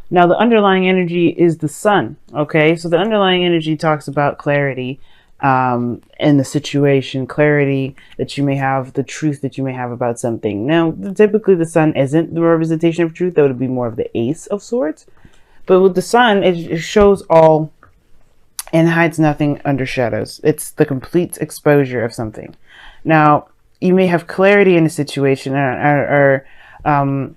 Now, the underlying energy is the sun. Okay, so the underlying energy talks about clarity in the situation, clarity that you may have, the truth that you may have about something. Now, typically, the sun isn't the representation of truth. That would be more of the ace of swords. But with the sun, it shows all and hides nothing under shadows. It's the complete exposure of something. Now, you may have clarity in a situation, or an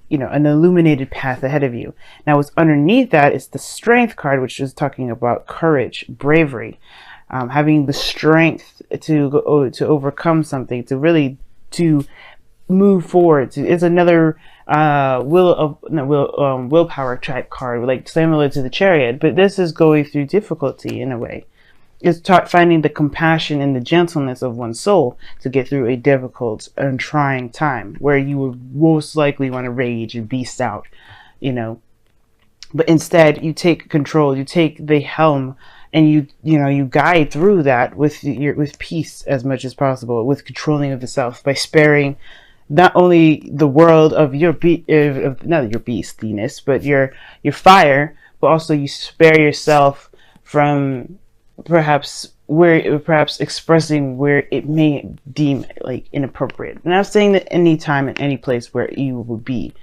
illuminated path ahead of you. Now, what's underneath that is the strength card, which is talking about courage, bravery, having the strength to overcome something, to move forward. It's another willpower type card, like similar to the Chariot, but this is going through difficulty in a way. It's finding the compassion and the gentleness of one's soul to get through a difficult and trying time where you would most likely want to rage and beast out, you know. But instead, you take control, you take the helm, and you guide through that with peace as much as possible, with controlling of the self by sparing not only the world of not your beastiness, but your fire, but also you spare yourself from perhaps expressing where it may deem like inappropriate. And I'm saying that any time and any place where you would be,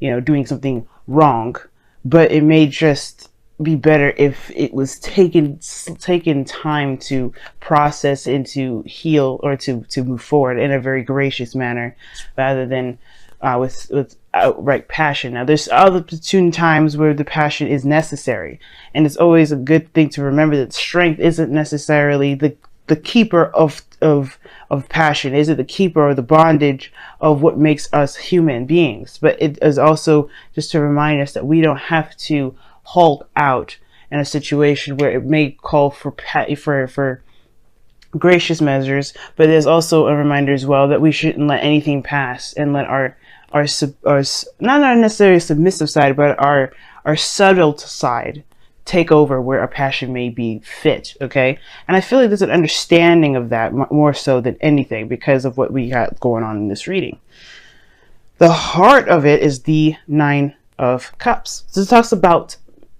doing something wrong, but it may just be better if it was taken time to process and to heal, or to move forward in a very gracious manner, rather than with outright passion. Now, there's other times where the passion is necessary, and it's always a good thing to remember that strength isn't necessarily the keeper of passion. Is it the keeper or the bondage of what makes us human beings? But it is also just to remind us that we don't have to hulk out in a situation where it may call for gracious measures, but there's also a reminder as well that we shouldn't let anything pass and let our not necessarily submissive side, but our subtle side take over where our passion may be fit. Okay, and I feel like there's an understanding of that more so than anything because of what we got going on in this reading. The heart of it is the Nine of Cups. So it talks about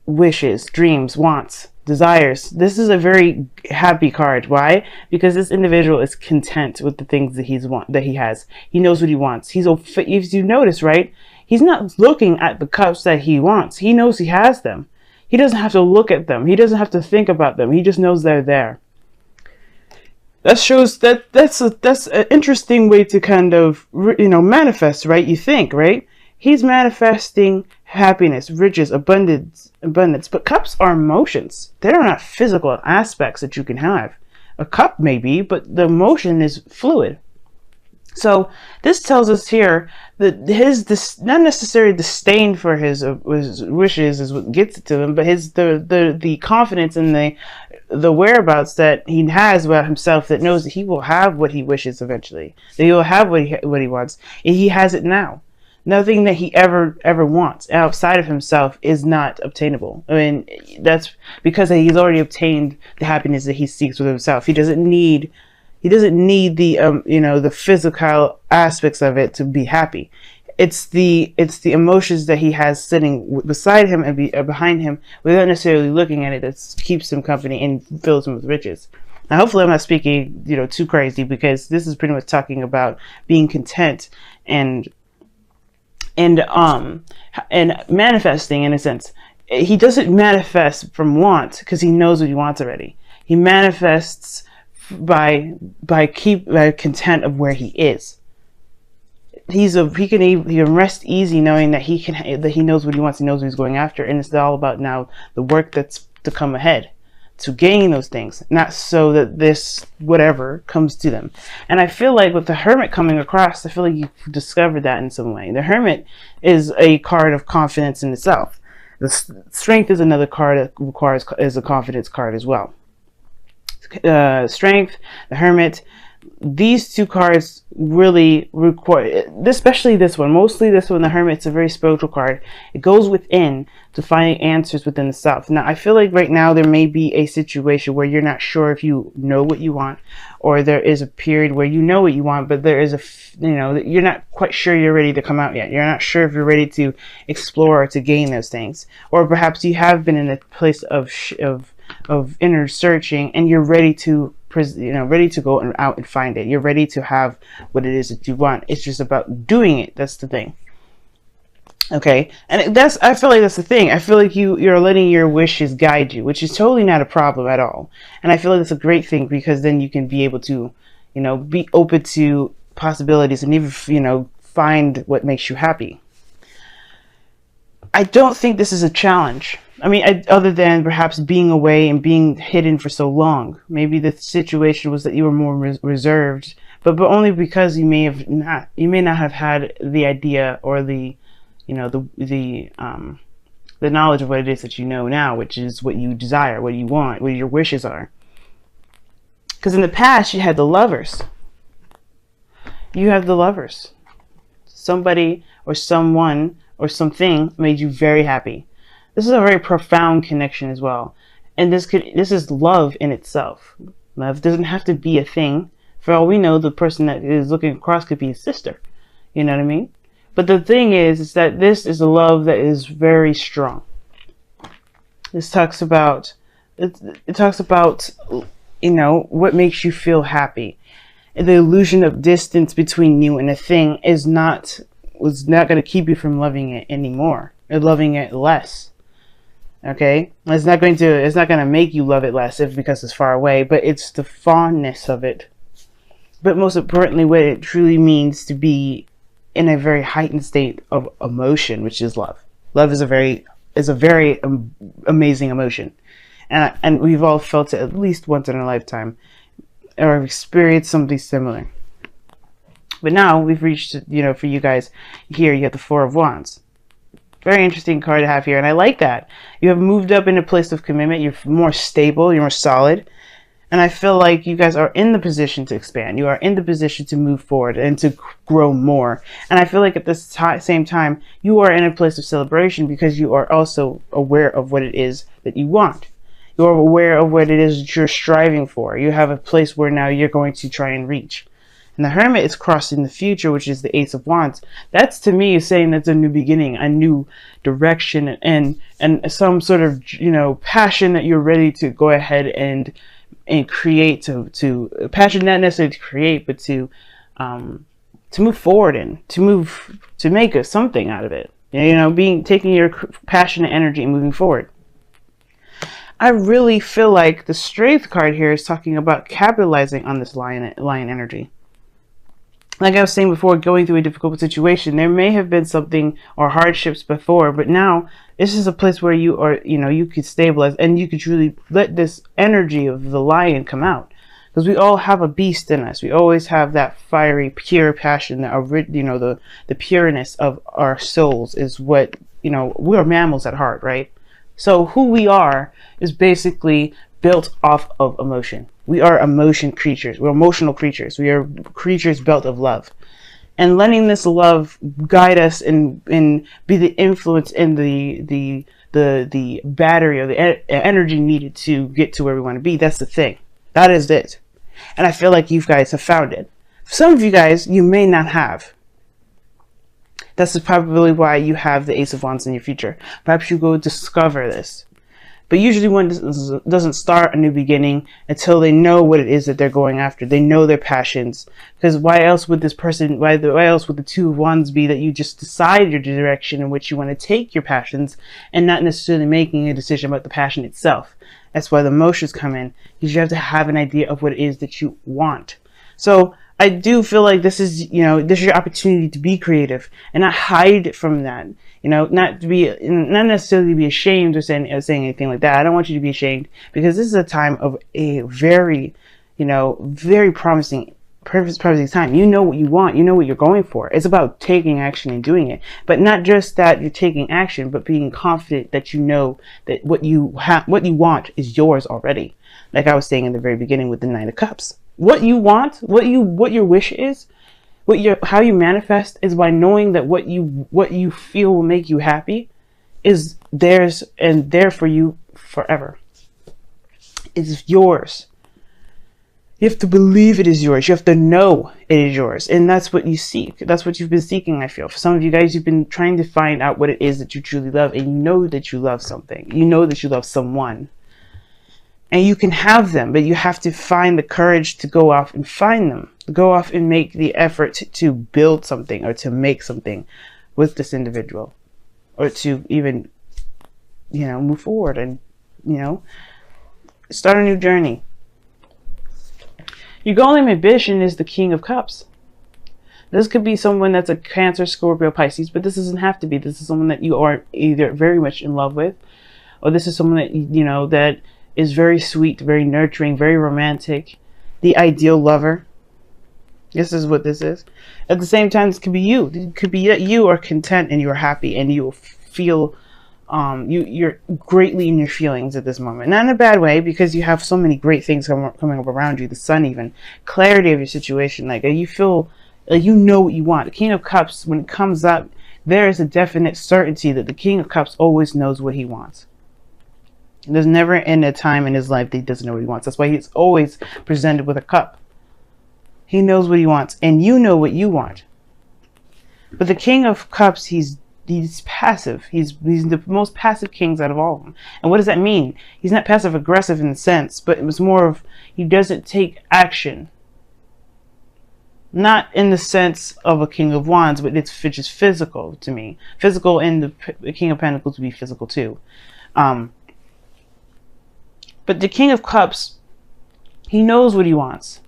wishes, dreams, wants, desires. This is a very happy card. Why? Because this individual is content with the things that he has. He knows what he wants. If you notice, right? He's not looking at the cups that he wants. He knows he has them. He doesn't have to look at them. He doesn't have to think about them. He just knows they're there. That shows that's an interesting way to kind of manifest, right? You think, right? He's manifesting happiness, riches, abundance. But cups are emotions. They're not physical aspects that you can have. A cup may be, but the emotion is fluid. So this tells us here that his not necessarily disdain for his wishes is what gets it to him, but the confidence and the whereabouts that he has about himself, that knows that he will have what he wishes eventually. That he will have what he wants. And he has it now. Nothing that he ever wants outside of himself is not obtainable. I mean, that's because he's already obtained the happiness that he seeks within himself. He doesn't need the physical aspects of it to be happy. It's the emotions that he has sitting beside him and behind him without necessarily looking at it that keeps him company and fills him with riches. Now, hopefully I'm not speaking too crazy, because this is pretty much talking about being content and manifesting in a sense. He doesn't manifest from want because he knows what he wants already. He manifests by content of where he is. He can rest easy knowing that he knows what he wants. He knows what he's going after, and it's all about now the work that's to come ahead to gain those things, not so that this whatever comes to them. And I feel like with the Hermit coming across, I feel like you've discovered that in some way. The Hermit is a card of confidence in itself. The Strength is another card that is a confidence card as well. Strength, the Hermit, these two cards really require, especially this one, mostly this one, the Hermit. It's a very spiritual card. It goes within to find answers within the self. Now, I feel like right now there may be a situation where you're not sure if you know what you want, or there is a period where you know what you want, but there is you're not quite sure you're ready to come out yet. You're not sure if you're ready to explore or to gain those things, or perhaps you have been in a place of inner searching and you're ready to ready to go out and find it. You're ready to have what it is that you want. It's just about doing it. That's the thing. Okay, and I feel like that's the thing. I feel like you're letting your wishes guide you, which is totally not a problem at all. And I feel like that's a great thing, because then you can be able to, be open to possibilities and even, find what makes you happy. I don't think this is a challenge. I mean, other than perhaps being away and being hidden for so long. Maybe the situation was that you were more reserved, but only because you may not have had the idea or the knowledge of what it is that you know now, which is what you desire, what you want, what your wishes are. Because in the past, you had the Lovers. You have the Lovers. Somebody or someone or something made you very happy. This is a very profound connection as well. And this is love in itself. Love doesn't have to be a thing. For all we know, the person that is looking across could be a sister. You know what I mean? But the thing is that this is a love that is very strong. This talks about, it talks about, what makes you feel happy. And the illusion of distance between you and a thing was not going to keep you from loving it anymore, or loving it less. Okay, it's not going to make you love it less because it's far away, but it's the fondness of it. But most importantly, what it truly means to be in a very heightened state of emotion, which is love. Love is a very amazing emotion, and we've all felt it at least once in our lifetime, or experienced something similar. But now we've reached, for you guys here, you have the Four of Wands. Very interesting card to have here, and I like that. You have moved up in a place of commitment. You're more stable. You're more solid. And I feel like you guys are in the position to expand. You are in the position to move forward and to grow more. And I feel like at this same time, you are in a place of celebration, because you are also aware of what it is that you want. You are aware of what it is that you're striving for. You have a place where now you're going to try and reach. And the Hermit is crossing the future, which is the Ace of Wands. That's, to me, is saying that's a new beginning, a new direction, and some sort of, passion that you're ready to go ahead and create, to passion, not necessarily to create, but to move forward in, to make something out of it. Taking your passion and energy and moving forward. I really feel like the Strength card here is talking about capitalizing on this lion energy. Like I was saying before, going through a difficult situation, there may have been something or hardships before, but now this is a place where you are, you could stabilize and you could truly let this energy of the lion come out. Because we all have a beast in us. We always have that fiery, pure passion, the pureness of our souls is what, we are mammals at heart, right? So who we are is basically built off of emotion. We are emotion creatures. We're emotional creatures. We are creatures built of love. And letting this love guide us and be the influence and the battery or the energy needed to get to where we want to be. That's the thing. That is it. And I feel like you guys have found it. Some of you guys, you may not have. That's probably why you have the Ace of Wands in your future. Perhaps you go discover this. But usually one doesn't start a new beginning until they know what it is that they're going after. They know their passions. Because why else would the Two of Wands be that you just decide your direction in which you want to take your passions and not necessarily making a decision about the passion itself? That's why the emotions come in. Because you have to have an idea of what it is that you want. So I do feel like this is your opportunity to be creative and not hide from that. Not necessarily be ashamed or saying anything like that. I don't want you to be ashamed, because this is a time of a very, very promising time. You know what you want. You know what you're going for. It's about taking action and doing it. But not just that you're taking action, but being confident that you know that what you want is yours already. Like I was saying in the very beginning with the Nine of Cups. What you want, what your wish is, how you manifest is by knowing that what you feel will make you happy is theirs and there for you forever. It's yours. You have to believe it is yours. You have to know it is yours. And that's what you seek. That's what you've been seeking, I feel. For some of you guys, you've been trying to find out what it is that you truly love. And you know that you love something. You know that you love someone. And you can have them, but you have to find the courage to go off and find them. Go off and make the effort to build something or to make something with this individual. Or to even, move forward and, start a new journey. Your goal and ambition is the King of Cups. This could be someone that's a Cancer, Scorpio, Pisces, but this doesn't have to be. This is someone that you are either very much in love with, or this is someone that, that is very sweet, very nurturing, very romantic, the ideal lover. This is what this is. At the same time, this could be you. It could be that you are content and you are happy and you feel you're greatly in your feelings at this moment. Not in a bad way, because you have so many great things coming up around you. The sun, even clarity of your situation. Like you feel like you know what you want. The King of Cups, when it comes up, there is a definite certainty that the King of Cups always knows what he wants. There's never a time in his life that he doesn't know what he wants. That's why he's always presented with a cup. He knows what he wants, and you know what you want. But the King of Cups, he's passive. He's the most passive kings out of all of them. And what does that mean? He's not passive aggressive in the sense, but it was more of he doesn't take action. Not in the sense of a King of Wands, but it's just physical to me. Physical, and the King of Pentacles would be physical too. But the King of Cups, he knows what he wants.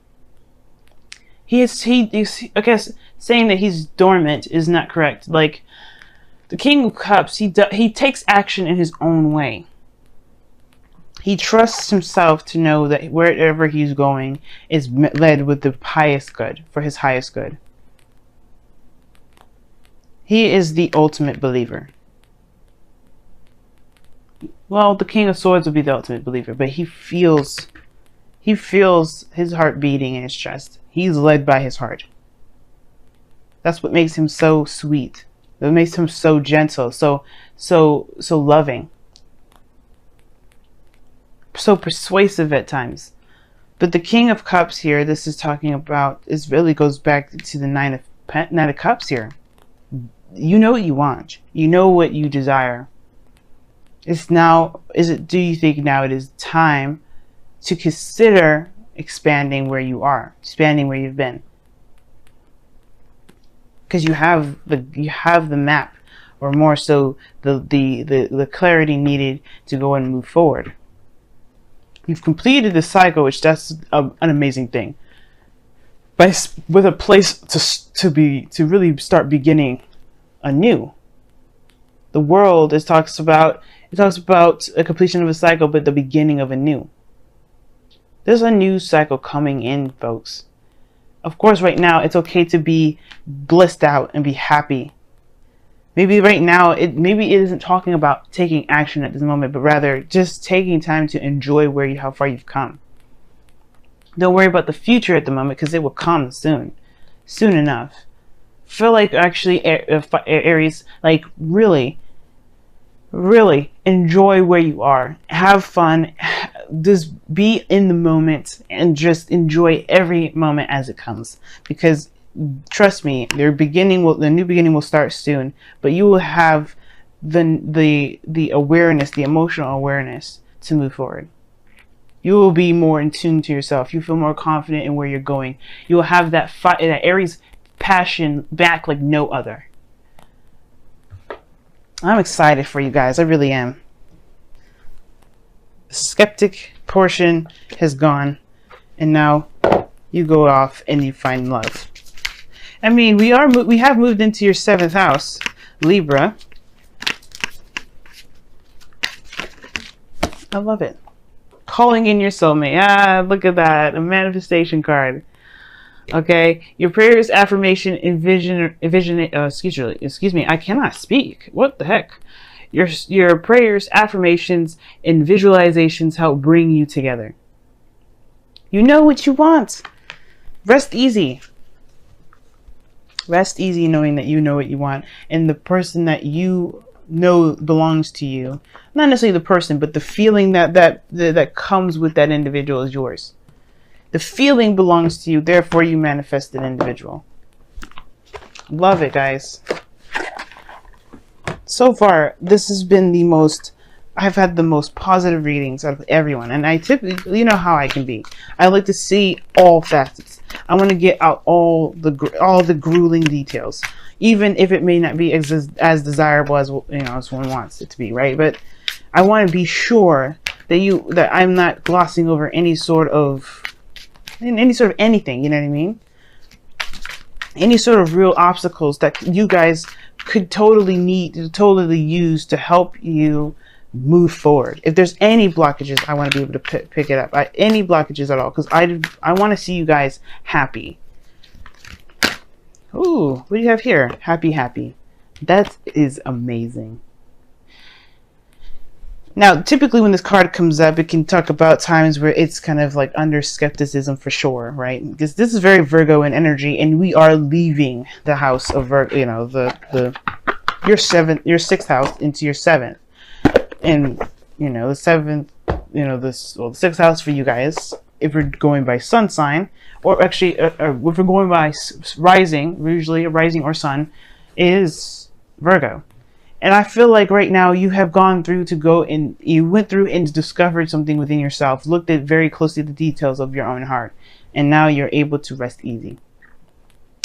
I guess saying that he's dormant is not correct. Like, the King of Cups, he takes action in his own way. He trusts himself to know that wherever he's going is led with the highest good, for his highest good. He is the ultimate believer. Well, the King of Swords would be the ultimate believer, but he feels his heart beating in his chest. He's led by his heart. That's what makes him so sweet. That makes him so gentle, so loving, so persuasive at times. But the King of Cups here, this is talking about, this really goes back to the Nine of Cups here. You know what you want. You know what you desire. Do you think now it is time to consider expanding where you are, expanding where you've been? Because you have the map, or more so the clarity needed to go and move forward. You've completed the cycle, which that's an amazing thing. With a place to really start beginning anew. The world talks about a completion of a cycle, but the beginning of a new. There's a new cycle coming in, folks. Of course, right now, it's okay to be blissed out and be happy. Maybe right now, maybe it isn't talking about taking action at this moment, but rather just taking time to enjoy how far you've come. Don't worry about the future at the moment, because it will come soon enough. Feel like actually, Aries, like really enjoy where you are. Have fun. Just be in the moment and just enjoy every moment as it comes. Because trust me, the new beginning will start soon. But you will have the awareness, the emotional awareness to move forward. You will be more in tune to yourself. You feel more confident in where you're going. You will have that Aries passion back like no other. I'm excited for you guys. I really am. The skeptic portion has gone, and now you go off and you find love. I mean, we have moved into your 7th house, Libra. I love it. Calling in your soulmate. Ah, look at that. A manifestation card. Okay, your prayers, affirmation, excuse me, I cannot speak. What the heck? Your prayers, affirmations, and visualizations help bring you together. You know what you want. Rest easy. Rest easy knowing that you know what you want, and the person that you know belongs to you, not necessarily the person, but the feeling that comes with that individual is yours. The feeling belongs to you, therefore you manifest an individual. Love it, guys. So far, this has been the most, I've had the most positive readings out of everyone. And I typically, you know how I can be. I like to see all facets. I want to get out all the grueling details, even if it may not be as desirable as, you know, as one wants it to be, right? But I want to be sure that I'm not glossing over any sort of anything, you know what I mean? Any sort of real obstacles that you guys could totally use to help you move forward. If there's any blockages, I want to be able to pick it up. Any blockages at all, because I want to see you guys happy. Ooh, what do you have here? Happy. That is amazing. Now, typically when this card comes up, it can talk about times where it's kind of like under skepticism for sure, right? Because this is very Virgo in energy, and we are leaving the house of Virgo, you know, your sixth house into your seventh. And, you know, the seventh, you know, the sixth house for you guys, if we're going by sun sign, or actually, if we're going by rising, usually a rising or sun, is Virgo. And I feel like right now you have gone through you went through and discovered something within yourself, looked at very closely the details of your own heart, and now you're able to rest easy.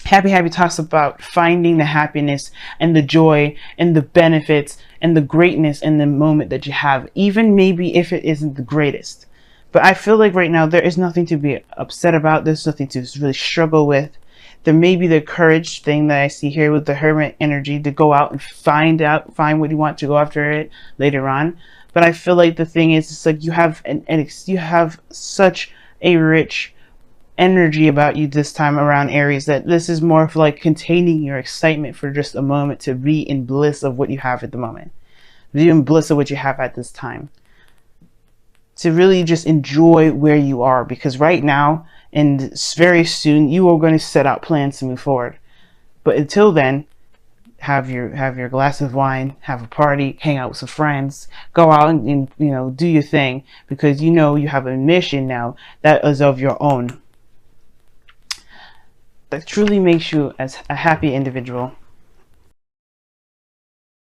Happy talks about finding the happiness and the joy and the benefits and the greatness in the moment that you have, even maybe if it isn't the greatest. But I feel like right now there is nothing to be upset about. There's nothing to really struggle with. There may be the courage thing that I see here with the Hermit energy to go out and find what you want, to go after it later on. But I feel like the thing is, it's like you have you have such a rich energy about you this time around, Aries, that this is more of like containing your excitement for just a moment, to be in bliss of what you have at the moment, be in bliss of what you have at this time, to really just enjoy where you are, because right now and very soon you are going to set out plans to move forward. But until then, have your glass of wine, have a party, hang out with some friends, go out and you know, do your thing, because you know you have a mission now that is of your own, that truly makes you as a happy individual.